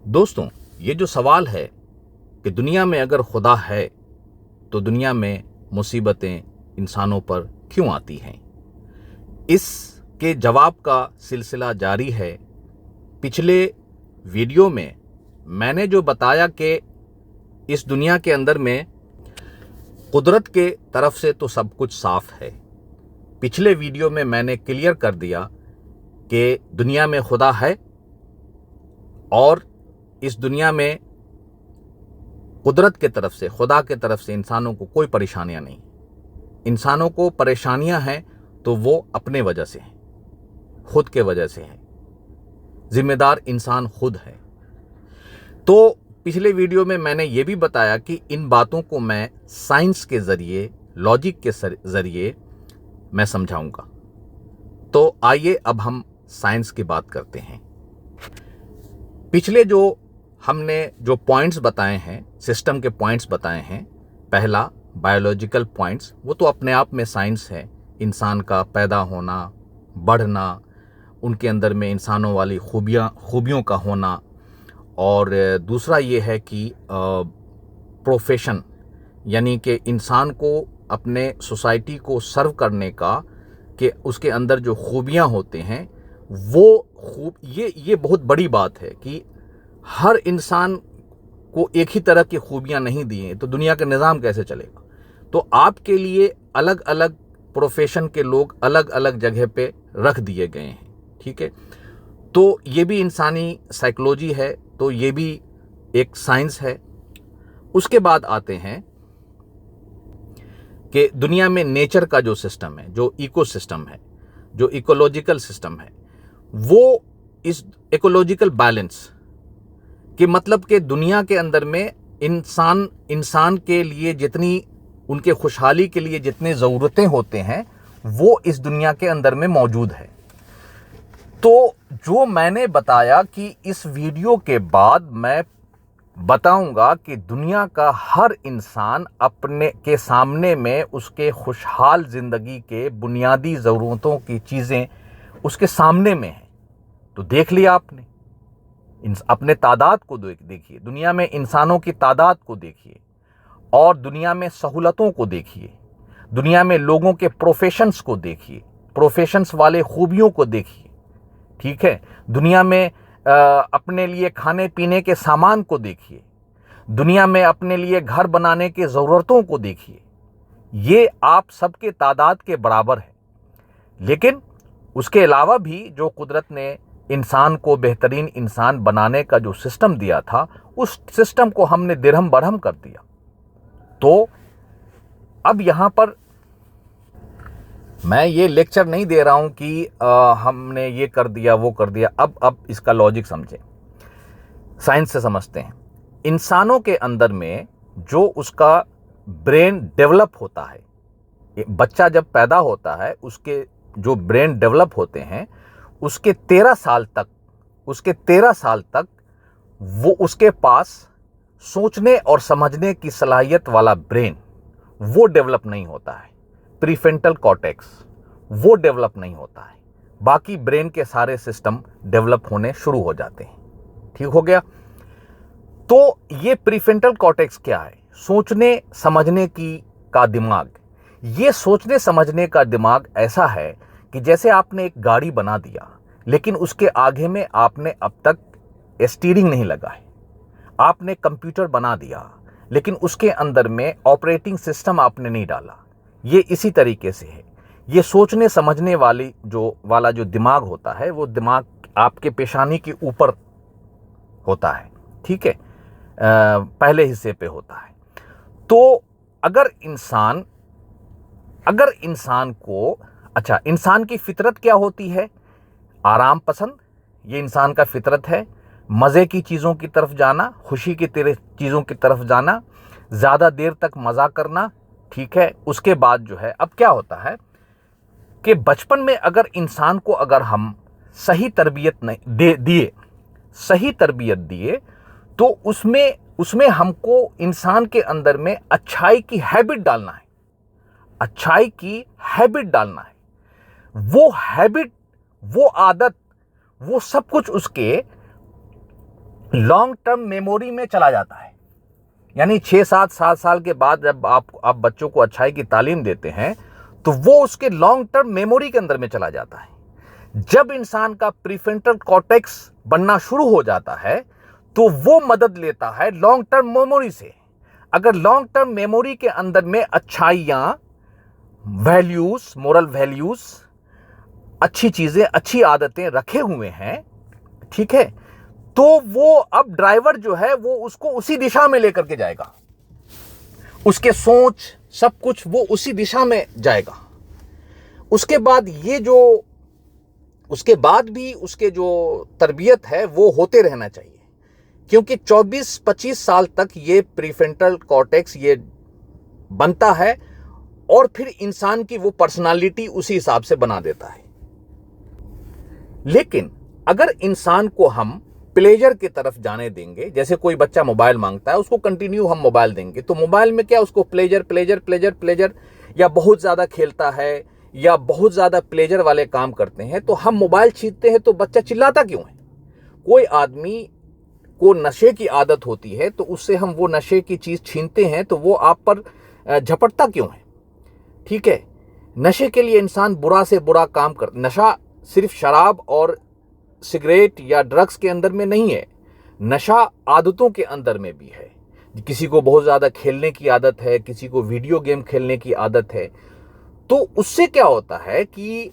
दोस्तों, ये जो सवाल है कि दुनिया में अगर खुदा है तो दुनिया में मुसीबतें इंसानों पर क्यों आती हैं, इसके जवाब का सिलसिला जारी है। पिछले वीडियो में मैंने जो बताया कि इस दुनिया के अंदर में कुदरत के तरफ से तो सब कुछ साफ है। पिछले वीडियो में मैंने क्लियर कर दिया कि दुनिया में खुदा है और इस दुनिया में कुदरत के तरफ से, खुदा के तरफ से इंसानों को कोई परेशानियां नहीं। इंसानों को परेशानियां हैं तो वो अपने वजह से हैं, खुद के वजह से हैं। जिम्मेदार इंसान खुद है। तो पिछले वीडियो में मैंने ये भी बताया कि इन बातों को मैं साइंस के जरिए, लॉजिक के जरिए मैं समझाऊंगा। तो आइए अब हम साइंस की बात करते हैं। पिछले जो हमने जो पॉइंट्स बताए हैं, सिस्टम के पॉइंट्स बताए हैं, पहला बायोलॉजिकल पॉइंट्स, वो तो अपने आप में साइंस है। इंसान का पैदा होना, बढ़ना, उनके अंदर में इंसानों वाली खूबियों का होना। और दूसरा ये है कि प्रोफेशन, यानी कि इंसान को अपने सोसाइटी को सर्व करने का, कि उसके अंदर जो खूबियाँ होते हैं वो ये बहुत बड़ी बात है कि हर इंसान को एक ही तरह की खूबियां नहीं दी हैं तो दुनिया का निज़ाम कैसे चलेगा। तो आपके लिए अलग अलग प्रोफेशन के लोग अलग अलग जगह पे रख दिए गए हैं, ठीक है। तो ये भी इंसानी साइकोलॉजी है, तो ये भी एक साइंस है। उसके बाद आते हैं कि दुनिया में नेचर का जो सिस्टम है, जो इकोसिस्टम है, जो इकोलॉजिकल सिस्टम है, वो इस इकोलॉजिकल बैलेंस कि मतलब कि दुनिया के अंदर में इंसान के लिए जितनी, उनके खुशहाली के लिए जितनी ज़रूरतें होते हैं वो इस दुनिया के अंदर में मौजूद है। तो जो मैंने बताया कि इस वीडियो के बाद मैं बताऊंगा कि दुनिया का हर इंसान अपने के सामने में उसके खुशहाल ज़िंदगी के बुनियादी ज़रूरतों की चीज़ें उसके सामने में हैं। तो देख लिया आपने, अपने तादाद को देखिए, दुनिया में इंसानों की तादाद को देखिए, और दुनिया में सहूलतों को देखिए, दुनिया में लोगों के प्रोफेशंस को देखिए, प्रोफेशंस वाले खूबियों को देखिए, ठीक है। दुनिया में अपने लिए खाने पीने के सामान को देखिए, दुनिया में अपने लिए घर बनाने की ज़रूरतों को देखिए। ये आप सबके तादाद के बराबर है। लेकिन उसके अलावा भी जो कुदरत ने इंसान को बेहतरीन इंसान बनाने का जो सिस्टम दिया था, उस सिस्टम को हमने दिरहम बरहम कर दिया। तो अब यहां पर मैं ये लेक्चर नहीं दे रहा हूं कि हमने ये कर दिया, वो कर दिया। अब इसका लॉजिक समझें, साइंस से समझते हैं। इंसानों के अंदर में जो उसका ब्रेन डेवलप होता है, बच्चा जब पैदा होता है, उसके जो ब्रेन डेवलप होते हैं, उसके 13 साल तक वो उसके पास सोचने और समझने की सलाहियत वाला ब्रेन वो डेवलप नहीं होता है। प्रीफ्रंटल कॉर्टेक्स वो डेवलप नहीं होता है। बाकी ब्रेन के सारे सिस्टम डेवलप होने शुरू हो जाते हैं। ठीक हो गया। तो ये प्रीफ्रंटल कॉर्टेक्स क्या है? सोचने समझने की का दिमाग। ये सोचने समझने का दिमाग ऐसा है कि जैसे आपने एक गाड़ी बना दिया, लेकिन उसके आगे में आपने अब तक स्टीयरिंग नहीं लगा है। आपने कंप्यूटर बना दिया, लेकिन उसके अंदर में ऑपरेटिंग सिस्टम आपने नहीं डाला। ये इसी तरीके से है। ये सोचने समझने वाला जो दिमाग होता है, वो दिमाग आपके पेशानी के ऊपर होता है, ठीक है, पहले हिस्से पे होता है। तो अगर इंसान को, अच्छा, इंसान की फितरत क्या होती है? आराम पसंद, ये इंसान का फितरत है। मज़े की चीज़ों की तरफ जाना, खुशी की चीज़ों की तरफ जाना, ज़्यादा देर तक मज़ा करना, ठीक है। उसके बाद जो है, अब क्या होता है कि बचपन में अगर इंसान को अगर हम सही तरबियत दिए तो उसमें हमको इंसान के अंदर में अच्छाई की हैबिट डालना है। वो हैबिट, वो आदत, वो सब कुछ उसके लॉन्ग टर्म मेमोरी में चला जाता है। यानी 6-7 साल के बाद जब आप बच्चों को अच्छाई की तालीम देते हैं तो वो उसके लॉन्ग टर्म मेमोरी के अंदर में चला जाता है। जब इंसान का प्रीफ्रंटल कॉर्टेक्स बनना शुरू हो जाता है तो वो मदद लेता है लॉन्ग टर्म मेमोरी से। अगर लॉन्ग टर्म मेमोरी के अंदर में अच्छाइयाँ, वैल्यूज, मोरल वैल्यूज, अच्छी चीजें, अच्छी आदतें रखे हुए हैं, ठीक है, तो वो अब ड्राइवर जो है वो उसको उसी दिशा में लेकर के जाएगा। उसके सोच, सब कुछ वो उसी दिशा में जाएगा। उसके बाद भी उसके जो तरबियत है वो होते रहना चाहिए, क्योंकि 24-25 साल तक ये प्रीफ्रंटल कॉर्टेक्स ये बनता है और फिर इंसान की वो पर्सनालिटी उसी हिसाब से बना देता है। लेकिन अगर इंसान को हम प्लेजर की तरफ जाने देंगे, जैसे कोई बच्चा मोबाइल मांगता है, उसको कंटिन्यू हम मोबाइल देंगे, तो मोबाइल में क्या उसको प्लेजर प्लेजर प्लेजर प्लेजर, या बहुत ज़्यादा खेलता है या बहुत ज़्यादा प्लेजर वाले काम करते हैं, तो हम मोबाइल छीनते हैं तो बच्चा चिल्लाता क्यों है? कोई आदमी को नशे की आदत होती है तो उससे हम वो नशे की चीज़ छीनते हैं तो वो आप पर झपटता क्यों है? ठीक है, नशे के लिए इंसान बुरा से बुरा काम कर, नशा सिर्फ शराब और सिगरेट या ड्रग्स के अंदर में नहीं है, नशा आदतों के अंदर में भी है। किसी को बहुत ज़्यादा खेलने की आदत है, किसी को वीडियो गेम खेलने की आदत है, तो उससे क्या होता है कि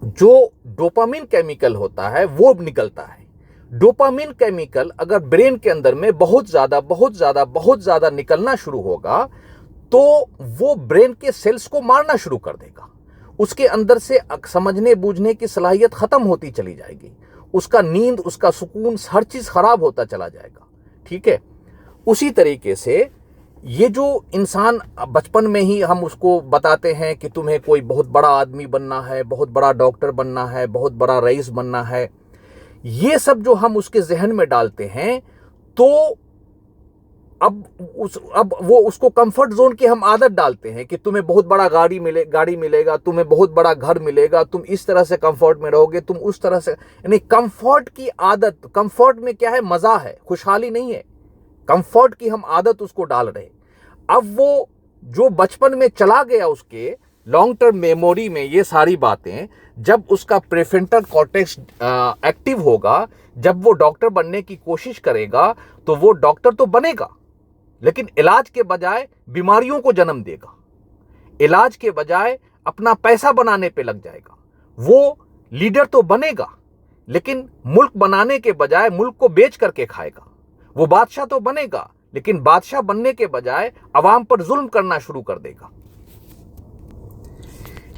जो डोपामिन केमिकल होता है वो निकलता है। डोपामिन केमिकल अगर ब्रेन के अंदर में बहुत ज़्यादा निकलना शुरू होगा तो वो ब्रेन के सेल्स को मारना शुरू कर देगा। उसके अंदर से समझने बूझने की सलाहियत खत्म होती चली जाएगी, उसका नींद, उसका सुकून, हर चीज खराब होता चला जाएगा। ठीक है, उसी तरीके से ये जो इंसान बचपन में ही हम उसको बताते हैं कि तुम्हें कोई बहुत बड़ा आदमी बनना है, बहुत बड़ा डॉक्टर बनना है, बहुत बड़ा रईस बनना है, ये सब जो हम उसके जहन में डालते हैं, तो अब वो उसको कंफर्ट जोन की हम आदत डालते हैं कि तुम्हें बहुत बड़ा गाड़ी मिलेगा, तुम्हें बहुत बड़ा घर मिलेगा, तुम इस तरह से कंफर्ट में रहोगे, तुम उस तरह से, यानी कंफर्ट की आदत। कंफर्ट में क्या है? मजा है, खुशहाली नहीं है। कंफर्ट की हम आदत उसको डाल रहे। अब वो जो बचपन में चला गया उसके लॉन्ग टर्म मेमोरी में ये सारी बातें, जब उसका प्रीफ्रंटल कॉर्टेक्स एक्टिव होगा, जब वो डॉक्टर बनने की कोशिश करेगा, तो वो डॉक्टर तो बनेगा लेकिन इलाज के बजाय बीमारियों को जन्म देगा। इलाज के बजाय अपना पैसा बनाने पे लग जाएगा। वो लीडर तो बनेगा लेकिन मुल्क बनाने के बजाय मुल्क को बेच करके खाएगा। वो बादशाह तो बनेगा लेकिन बादशाह बनने के बजाय अवाम पर जुल्म करना शुरू कर देगा।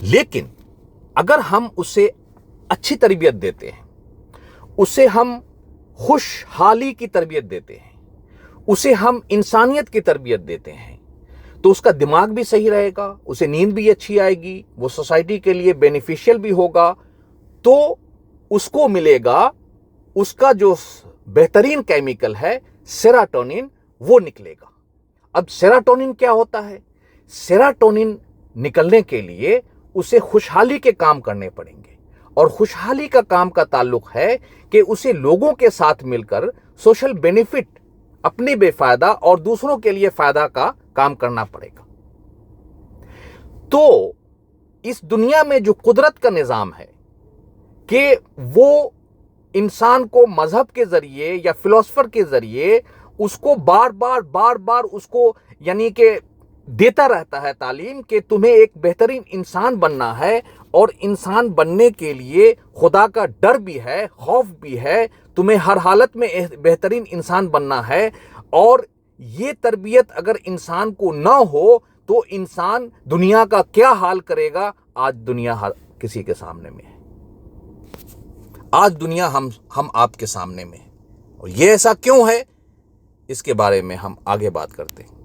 लेकिन अगर हम उसे अच्छी तरबियत देते हैं, उसे हम खुशहाली की तरबियत देते हैं, उसे हम इंसानियत की तरबियत देते हैं, तो उसका दिमाग भी सही रहेगा, उसे नींद भी अच्छी आएगी, वो सोसाइटी के लिए बेनिफिशियल भी होगा, तो उसको मिलेगा, उसका जो बेहतरीन केमिकल है सेरोटोनिन, वो निकलेगा। अब सेरोटोनिन क्या होता है? सेरोटोनिन निकलने के लिए उसे खुशहाली के काम करने पड़ेंगे, और खुशहाली का काम का ताल्लुक है कि उसे लोगों के साथ मिलकर सोशल बेनिफिट, अपनी बेफायदा और दूसरों के लिए फायदा का काम करना पड़ेगा। तो इस दुनिया में जो कुदरत का निजाम है कि वो इंसान को मजहब के जरिए या फिलोसफर के जरिए उसको बार बार उसको यानी कि देता रहता है तालीम कि तुम्हें एक बेहतरीन इंसान बनना है, और इंसान बनने के लिए खुदा का डर भी है, खौफ भी है, तुम्हें हर हालत में बेहतरीन इंसान बनना है। और ये तरबियत अगर इंसान को ना हो तो इंसान दुनिया का क्या हाल करेगा? आज दुनिया किसी के सामने में है, आज दुनिया हम आपके सामने में है, और ये ऐसा क्यों है, इसके बारे में हम आगे बात करते हैं।